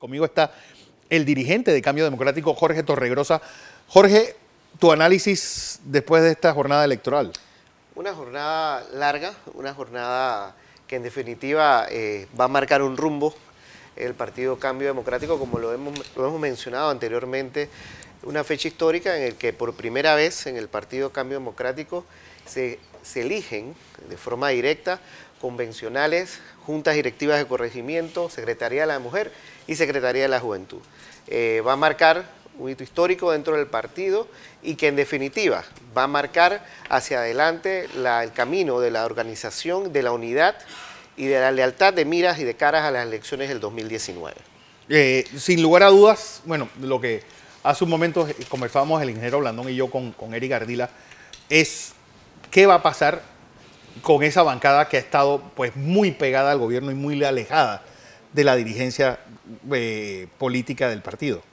Conmigo está el dirigente de Cambio Democrático, Jorge Torregrosa. Jorge, tu análisis después de esta jornada electoral. Una jornada larga, una jornada que en definitiva va a marcar un rumbo. El Partido Cambio Democrático, como lo hemos mencionado anteriormente, una fecha histórica en el que por primera vez en el Partido Cambio Democrático se eligen de forma directa convencionales, juntas directivas de corregimiento, Secretaría de la Mujer y Secretaría de la Juventud. Va a marcar un hito histórico dentro del partido y que en definitiva va a marcar hacia adelante el camino de la organización, de la unidad y de la lealtad de miras y de caras a las elecciones del 2019. Sin lugar a dudas, bueno, lo que hace un momento conversábamos el ingeniero Blandón y yo con Eric Ardila, es qué va a pasar con esa bancada que ha estado pues muy pegada al gobierno y muy alejada de la dirigencia política del partido.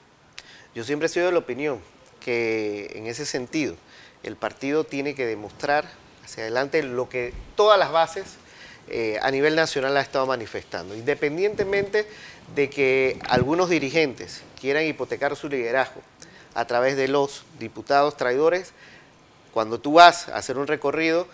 Yo siempre he sido de la opinión que en ese sentido el partido tiene que demostrar hacia adelante lo que todas las bases a nivel nacional ha estado manifestando, independientemente de que algunos dirigentes quieran hipotecar su liderazgo a través de los diputados traidores. Cuando tú vas a hacer un recorrido,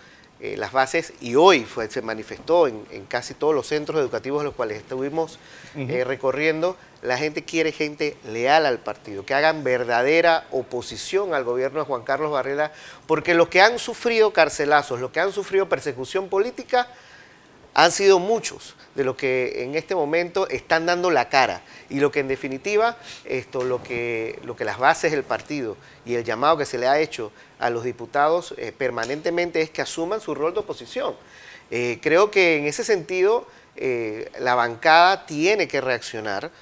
las bases, y hoy se manifestó en casi todos los centros educativos en los cuales estuvimos recorriendo, la gente quiere gente leal al partido, que hagan verdadera oposición al gobierno de Juan Carlos Varela, porque los que han sufrido carcelazos, los que han sufrido persecución política, han sido muchos de los que en este momento están dando la cara, y lo que en definitiva, lo que las bases del partido y el llamado que se le ha hecho a los diputados permanentemente es que asuman su rol de oposición. Creo que en ese sentido la bancada tiene que reaccionar.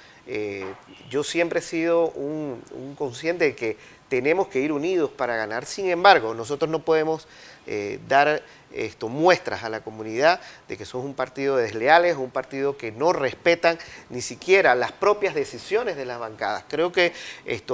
Yo siempre he sido un consciente de que tenemos que ir unidos para ganar. Sin embargo, nosotros no podemos dar muestras a la comunidad de que somos un partido de desleales, un partido que no respetan ni siquiera las propias decisiones de las bancadas. Creo que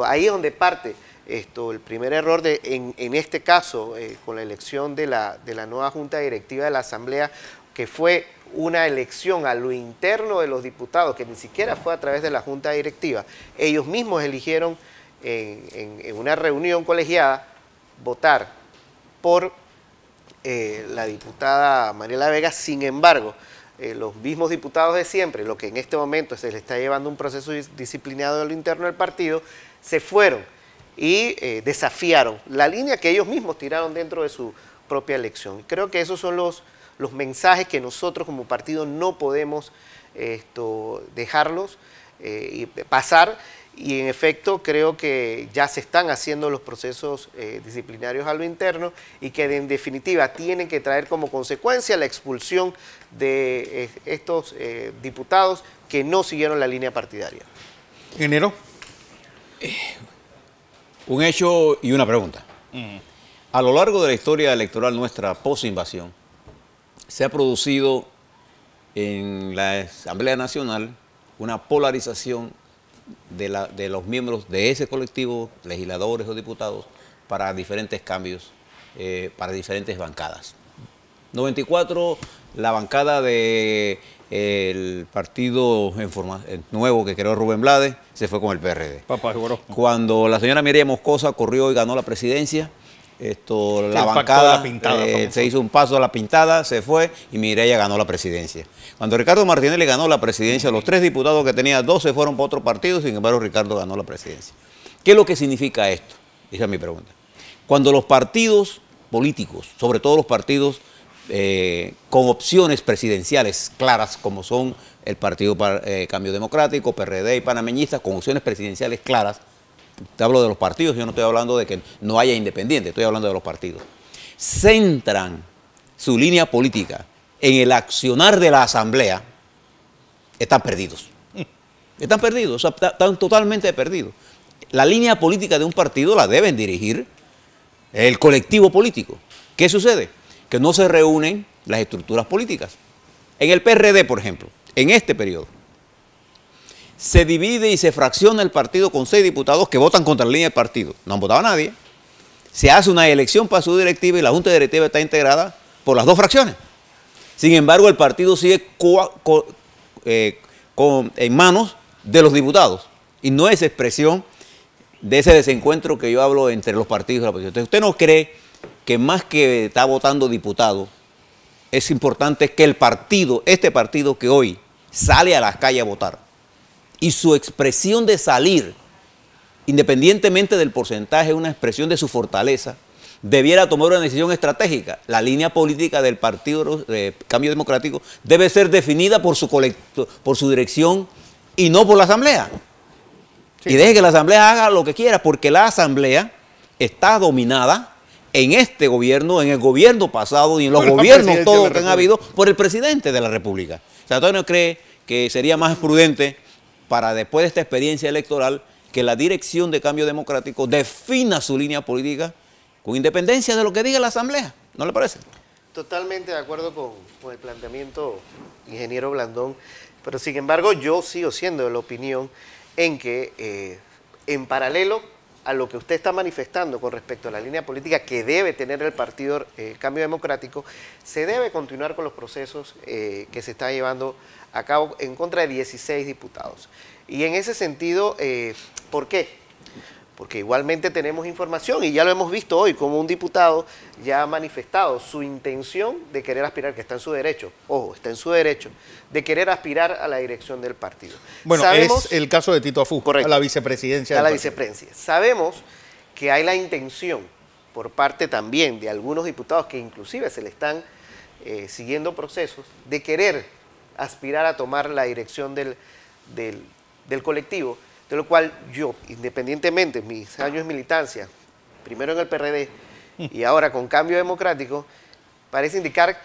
ahí es donde parte el primer error en este caso con la elección de la nueva Junta Directiva de la Asamblea, que fue una elección a lo interno de los diputados, que ni siquiera fue a través de la Junta Directiva. Ellos mismos eligieron en una reunión colegiada votar por la diputada Mariela Vega. Sin embargo, los mismos diputados de siempre, lo que en este momento se le está llevando un proceso disciplinado a lo interno del partido, se fueron y desafiaron la línea que ellos mismos tiraron dentro de su propia elección. Creo que esos son los mensajes que nosotros como partido no podemos dejarlos pasar, y en efecto creo que ya se están haciendo los procesos disciplinarios a lo interno y que en definitiva tienen que traer como consecuencia la expulsión de estos diputados que no siguieron la línea partidaria. Ingeniero. Un hecho y una pregunta. A lo largo de la historia electoral nuestra post-invasión, se ha producido en la Asamblea Nacional una polarización de los miembros de ese colectivo, legisladores o diputados, para diferentes cambios, para diferentes bancadas. 94, la bancada del partido nuevo que creó Rubén Blades se fue con el PRD. Cuando la señora Mireya Moscosa corrió y ganó la presidencia, la bancada se hizo un paso a la pintada, se fue y Mireya ganó la presidencia. Cuando Ricardo Martinelli ganó la presidencia, los 3 diputados que tenía, 2 se fueron para otro partido, sin embargo Ricardo ganó la presidencia. ¿Qué es lo que significa esto? Esa es mi pregunta. Cuando los partidos políticos, sobre todo los partidos con opciones presidenciales claras, como son el Partido Cambio Democrático, PRD y Panameñistas, con opciones presidenciales claras, te hablo de los partidos, yo no estoy hablando de que no haya independientes, estoy hablando de los partidos, centran su línea política en el accionar de la Asamblea, están perdidos. Están perdidos, o sea, están totalmente perdidos. La línea política de un partido la deben dirigir el colectivo político. ¿Qué sucede? Que no se reúnen las estructuras políticas. En el PRD, por ejemplo, en este periodo, se divide y se fracciona el partido con 6 diputados que votan contra la línea del partido. No han votado a nadie. Se hace una elección para su directiva y la Junta Directiva está integrada por las 2 fracciones. Sin embargo, el partido sigue en manos de los diputados y no es expresión de ese desencuentro que yo hablo entre los partidos de la oposición. Entonces, ¿usted no cree que más que está votando diputados, es importante que el partido, este partido que hoy sale a las calles a votar, y su expresión de salir, independientemente del porcentaje, una expresión de su fortaleza, debiera tomar una decisión estratégica? La línea política del Partido Cambio Democrático debe ser definida por su dirección y no por la Asamblea. Sí. Y deje que la Asamblea haga lo que quiera, porque la Asamblea está dominada en este gobierno, en el gobierno pasado y en los gobiernos todos que han habido por el presidente de la República. O sea, ¿usted no cree que sería más prudente para después de esta experiencia electoral que la dirección de Cambio Democrático defina su línea política con independencia de lo que diga la Asamblea? ¿No le parece? Totalmente de acuerdo con el planteamiento, ingeniero Blandón, pero sin embargo yo sigo siendo de la opinión en que en paralelo a lo que usted está manifestando con respecto a la línea política que debe tener el Partido Cambio Democrático, se debe continuar con los procesos que se está llevando a cabo en contra de 16 diputados. Y en ese sentido, ¿por qué? Porque igualmente tenemos información y ya lo hemos visto hoy, como un diputado ya ha manifestado su intención de querer aspirar, que está en su derecho, ojo, está en su derecho, de querer aspirar a la dirección del partido. Bueno, sabemos, es el caso de Tito Afú, correcto, a la vicepresidencia. A la vicepresidencia. Sabemos que hay la intención por parte también de algunos diputados que inclusive se le están siguiendo procesos de querer aspirar a tomar la dirección del colectivo, de lo cual yo, independientemente de mis años de militancia, primero en el PRD y ahora con Cambio Democrático, parece indicar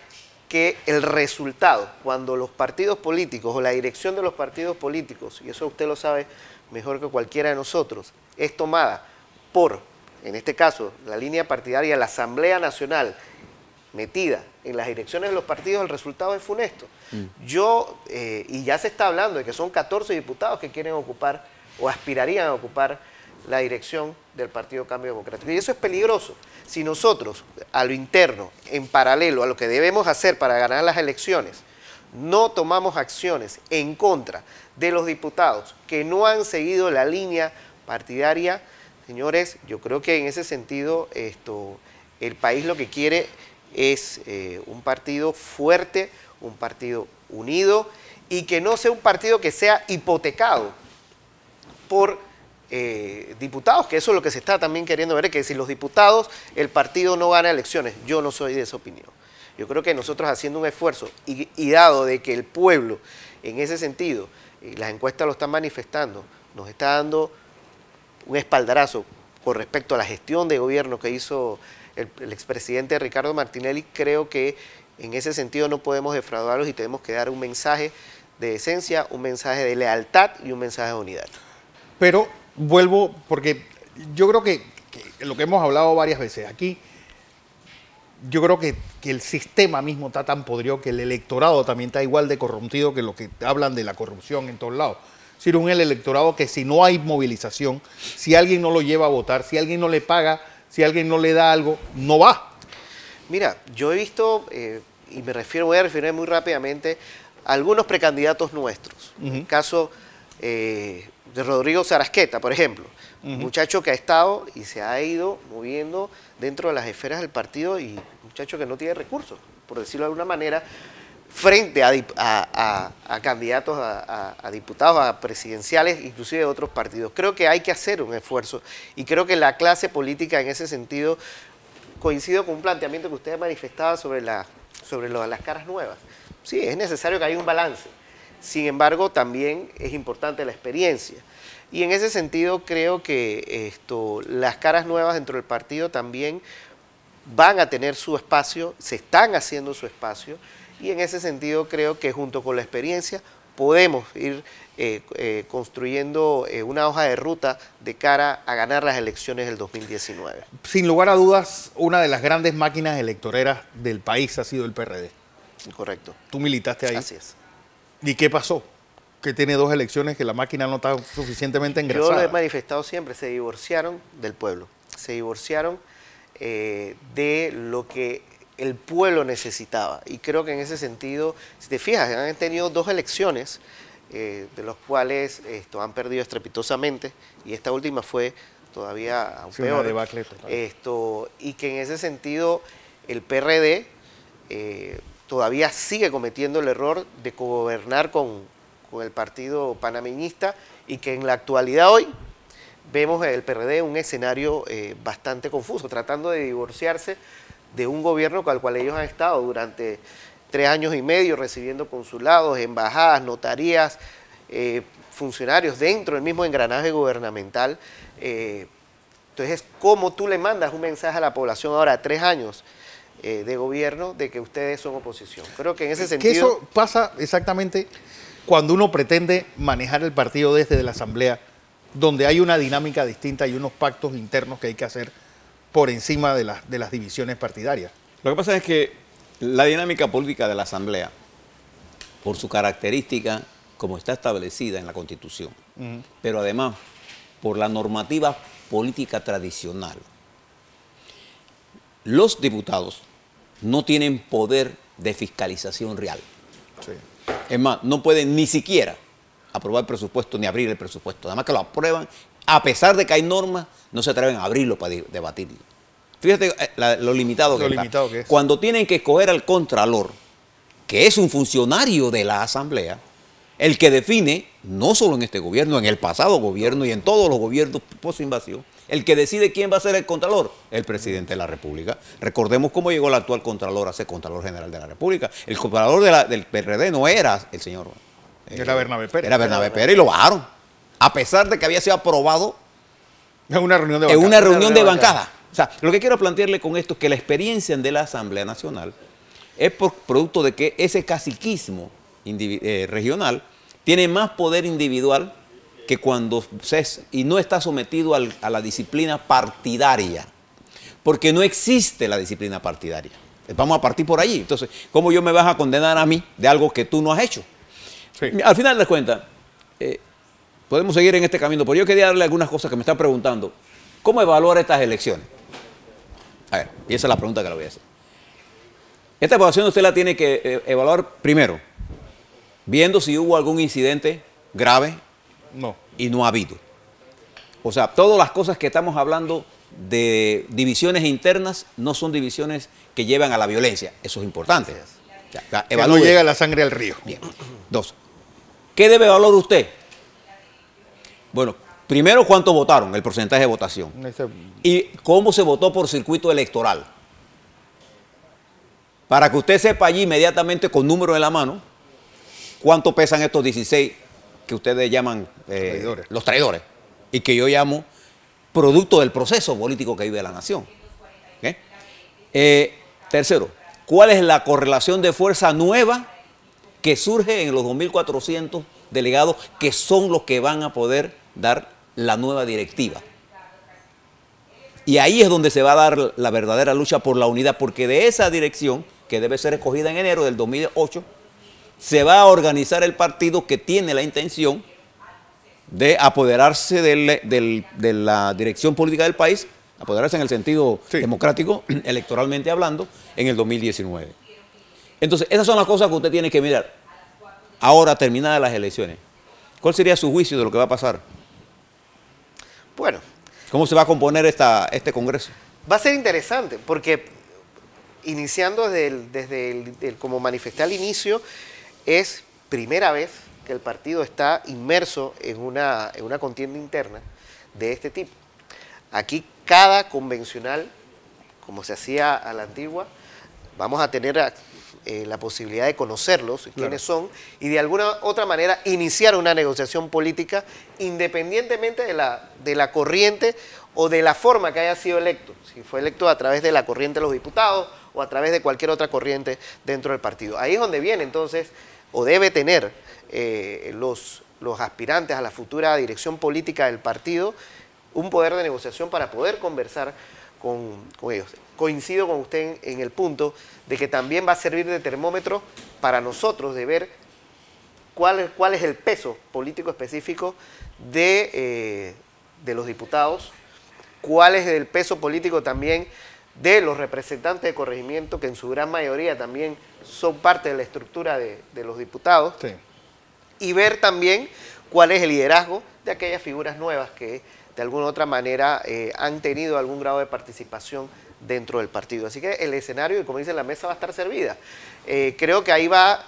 que el resultado, cuando los partidos políticos o la dirección de los partidos políticos, y eso usted lo sabe mejor que cualquiera de nosotros, es tomada por, en este caso, la línea partidaria, la Asamblea Nacional, metida en las direcciones de los partidos, el resultado es funesto. Yo, y ya se está hablando de que son 14 diputados que quieren ocupar o aspirarían a ocupar la dirección del Partido Cambio Democrático. Y eso es peligroso. Si nosotros, a lo interno, en paralelo a lo que debemos hacer para ganar las elecciones, no tomamos acciones en contra de los diputados que no han seguido la línea partidaria, señores, yo creo que en ese sentido el país lo que quiere es un partido fuerte, un partido unido y que no sea un partido que sea hipotecado por diputados, que eso es lo que se está también queriendo ver, que si los diputados, el partido no gana elecciones. Yo no soy de esa opinión. Yo creo que nosotros haciendo un esfuerzo y dado de que el pueblo, en ese sentido, las encuestas lo están manifestando, nos está dando un espaldarazo con respecto a la gestión de gobierno que hizo el expresidente Ricardo Martinelli, creo que en ese sentido no podemos defraudarlos y tenemos que dar un mensaje de decencia, un mensaje de lealtad y un mensaje de unidad. Pero vuelvo, porque yo creo que lo que hemos hablado varias veces aquí, yo creo que el sistema mismo está tan podrido que el electorado también está igual de corrompido que lo que hablan de la corrupción en todos lados. Es decir, un electorado que si no hay movilización, si alguien no lo lleva a votar, si alguien no le paga, si alguien no le da algo, no va. Mira, yo he visto, y voy a referir muy rápidamente, a algunos precandidatos nuestros. En el caso de Rodrigo Sarasqueta, por ejemplo, un muchacho que ha estado y se ha ido moviendo dentro de las esferas del partido y un muchacho que no tiene recursos, por decirlo de alguna manera, frente a candidatos a diputados, a presidenciales, inclusive de otros partidos. Creo que hay que hacer un esfuerzo y creo que la clase política en ese sentido coincido con un planteamiento que usted ha manifestado sobre las caras nuevas. Sí, es necesario que haya un balance. Sin embargo, también es importante la experiencia. Y en ese sentido creo que las caras nuevas dentro del partido también van a tener su espacio, se están haciendo su espacio, y en ese sentido creo que junto con la experiencia podemos ir construyendo una hoja de ruta de cara a ganar las elecciones del 2019. Sin lugar a dudas, una de las grandes máquinas electoreras del país ha sido el PRD. Correcto. Tú militaste ahí. Así es. ¿Y qué pasó? Que tiene 2 elecciones que la máquina no está suficientemente engrasada. Yo lo he manifestado siempre, se divorciaron del pueblo, se divorciaron de lo que el pueblo necesitaba. Y creo que en ese sentido, si te fijas, han tenido 2 elecciones de los cuales han perdido estrepitosamente, y esta última fue todavía aún peor. Una debacle total. Y que en ese sentido el PRD todavía sigue cometiendo el error de cogobernar con el partido panameñista, y que en la actualidad hoy vemos el PRD en un escenario bastante confuso, tratando de divorciarse de un gobierno con el cual ellos han estado durante 3 años y medio recibiendo consulados, embajadas, notarías, funcionarios dentro del mismo engranaje gubernamental. Entonces, ¿cómo tú le mandas un mensaje a la población ahora, 3 años de gobierno, de que ustedes son oposición? Creo que en ese sentido... Que eso pasa exactamente cuando uno pretende manejar el partido desde la Asamblea, donde hay una dinámica distinta y unos pactos internos que hay que hacer por encima de las divisiones partidarias. Lo que pasa es que la dinámica política de la Asamblea, por su característica, como está establecida en la Constitución, pero además por la normativa política tradicional, los diputados no tienen poder de fiscalización real. Sí. Es más, no pueden ni siquiera aprobar el presupuesto ni abrir el presupuesto. Además que lo aprueban, a pesar de que hay normas, no se atreven a abrirlo para debatirlo. Fíjate lo limitado que está. Que es. Cuando tienen que escoger al contralor, que es un funcionario de la Asamblea, el que define, no solo en este gobierno, en el pasado gobierno y en todos los gobiernos post-invasión, el que decide quién va a ser el contralor, el presidente de la República. Recordemos cómo llegó el actual contralor a ser contralor general de la República. El contralor del PRD no era el señor... Era Bernabé Pérez. Era Bernabé Pérez, y lo bajaron. A pesar de que había sido aprobado en una reunión de en bancada. una reunión de bancada. O sea, lo que quiero plantearle con esto es que la experiencia de la Asamblea Nacional es por producto de que ese caciquismo regional tiene más poder individual que cuando y no está sometido a la disciplina partidaria, porque no existe la disciplina partidaria. Vamos a partir por allí. Entonces, ¿cómo yo me vas a condenar a mí de algo que tú no has hecho? Sí. Al final de cuentas, podemos seguir en este camino, pero yo quería darle algunas cosas que me están preguntando. ¿Cómo evaluar estas elecciones? A ver, y esa es la pregunta que le voy a hacer. Esta evaluación usted la tiene que evaluar primero, viendo si hubo algún incidente grave. No. Y no ha habido. O sea, todas las cosas que estamos hablando de divisiones internas no son divisiones que llevan a la violencia. Eso es importante. O sea, Que no llega la sangre al río. Bien. 2. ¿Qué debe evaluar usted? Bueno, primero, ¿cuánto votaron? El porcentaje de votación. Y cómo se votó por circuito electoral. Para que usted sepa allí inmediatamente con número en la mano cuánto pesan estos 16 que ustedes llaman los traidores, y que yo llamo producto del proceso político que vive la nación. Tercero, ¿cuál es la correlación de fuerza nueva que surge en los 2.400 delegados que son los que van a poder dar la nueva directiva? Y ahí es donde se va a dar la verdadera lucha por la unidad, porque de esa dirección, que debe ser escogida en enero del 2008, se va a organizar el partido que tiene la intención de apoderarse de la dirección política del país, apoderarse en el sentido democrático, electoralmente hablando, en el 2019. Entonces, esas son las cosas que usted tiene que mirar. Ahora, terminadas las elecciones, ¿cuál sería su juicio de lo que va a pasar? Bueno. ¿Cómo se va a componer este Congreso? Va a ser interesante, porque iniciando como manifesté al inicio, es primera vez que el partido está inmerso en una contienda interna de este tipo. Aquí cada convencional, como se hacía a la antigua, vamos a tener la posibilidad de conocerlos, quiénes son, y de alguna otra manera iniciar una negociación política independientemente de la corriente o de la forma que haya sido electo, si fue electo a través de la corriente de los diputados o a través de cualquier otra corriente dentro del partido. Ahí es donde viene entonces, o debe tener los aspirantes a la futura dirección política del partido un poder de negociación para poder conversar con ellos. Coincido con usted en el punto de que también va a servir de termómetro para nosotros de ver cuál es el peso político específico de los diputados, cuál es el peso político también de los representantes de corregimiento, que en su gran mayoría también son parte de la estructura de los diputados. Sí. y ver también cuál es el liderazgo de aquellas figuras nuevas que de alguna u otra manera han tenido algún grado de participación dentro del partido. Así que el escenario, y como dice, la mesa va a estar servida. Creo que ahí va a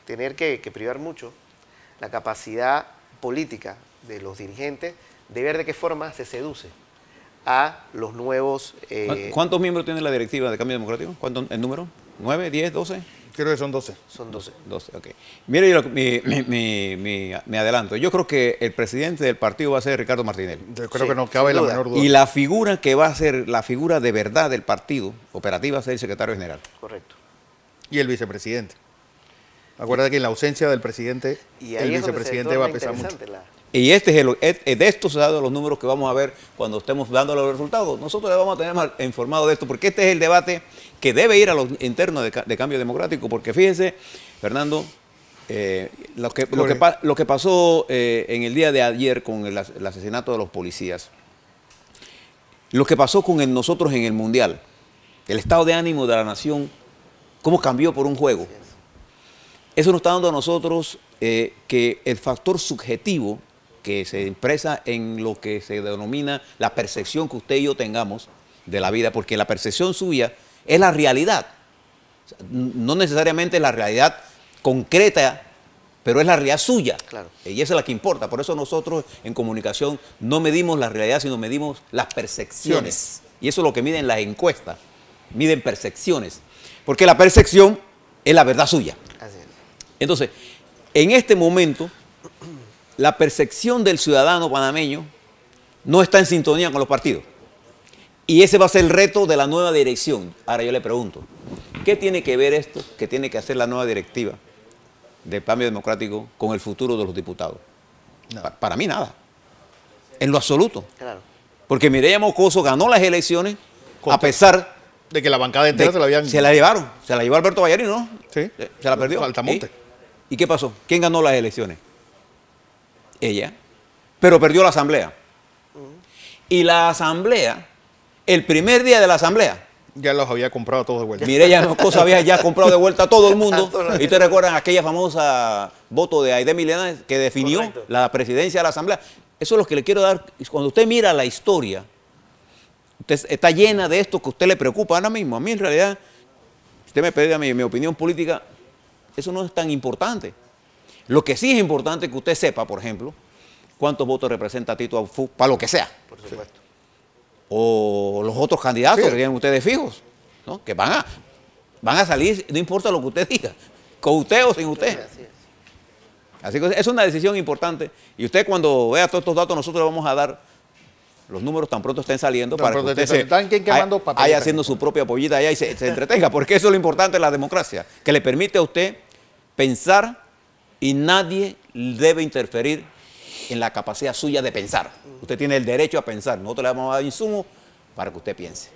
tener que privar mucho la capacidad política de los dirigentes de ver de qué forma se seduce a los nuevos... ¿Cuántos miembros tiene la directiva de Cambio Democrático? ¿Cuánto el número? ¿9, 10, 12? Creo que son 12. Son 12. 12, ok. Mire, me adelanto. Yo creo que el presidente del partido va a ser Ricardo Martinelli. Yo creo que no cabe la menor duda. Y la figura que va a ser la figura de verdad del partido operativa va a ser el secretario general. Correcto. Y el vicepresidente. Acuérdate que en la ausencia del presidente, Y ahí el es donde se vicepresidente va a pesar mucho. interesante Y de esto se han dado los números que vamos a ver cuando estemos dando los resultados. Nosotros le vamos a tener más informado de esto, porque este es el debate que debe ir a los internos de Cambio Democrático, porque fíjense, Fernando, lo que pasó en el día de ayer con el asesinato de los policías, lo que pasó con nosotros en el Mundial, el estado de ánimo de la nación, cómo cambió por un juego. Eso nos está dando a nosotros que el factor subjetivo que se expresa en lo que se denomina la percepción que usted y yo tengamos de la vida, porque la percepción suya es la realidad, no necesariamente la realidad concreta, pero es la realidad suya, Claro. Y esa es la que importa. Por eso nosotros en comunicación no medimos la realidad, sino medimos las percepciones, y eso es lo que miden las encuestas, miden percepciones, porque la percepción es la verdad suya. Así es. Entonces, en este momento, la percepción del ciudadano panameño no está en sintonía con los partidos. Y ese va a ser el reto de la nueva dirección. Ahora yo le pregunto, ¿qué tiene que ver esto, que tiene que hacer la nueva directiva del Cambio Democrático con el futuro de los diputados? Nada. Para mí nada, en lo absoluto. Claro. Porque Mireya Moscoso ganó las elecciones a pesar De que la bancada entera de se la habían... se la llevaron, se la llevó Alberto Vallarino, ¿no? Sí. Se la perdió. Altamonte. ¿Y qué pasó? ¿Quién ganó las elecciones? Ella. Pero perdió la asamblea. Y la asamblea, el primer día de la asamblea, Ya los había comprado todos de vuelta. Mireya Moscoso había ya comprado de vuelta a todo el mundo. A todos los- ¿Y te recuerdan aquella famosa voto de Aide Milena que definió Correcto. la presidencia de la asamblea? Eso es lo que le quiero dar. Cuando usted mira la historia, usted está llena de esto que a usted le preocupa ahora mismo. A mí en realidad, si usted me pide mi opinión política, eso no es tan importante. Lo que sí es importante es que usted sepa, por ejemplo, cuántos votos representa Tito Abufú, para lo que sea. Por supuesto. O los otros candidatos Sí. que tienen ustedes fijos, ¿no? Que van a salir, no importa lo que usted diga, con usted o sin usted. Así es. Así que es una decisión importante. Y usted cuando vea todos estos datos, nosotros le vamos a dar los números tan pronto estén saliendo Tan para que pronto usted estén saliendo. Están quemando vaya papeletas. haciendo su propia pollita allá y se entretenga, porque eso es lo importante de la democracia, que le permite a usted pensar y nadie debe interferir en la capacidad suya de pensar. Usted tiene el derecho a pensar. Nosotros le vamos a dar insumos para que usted piense.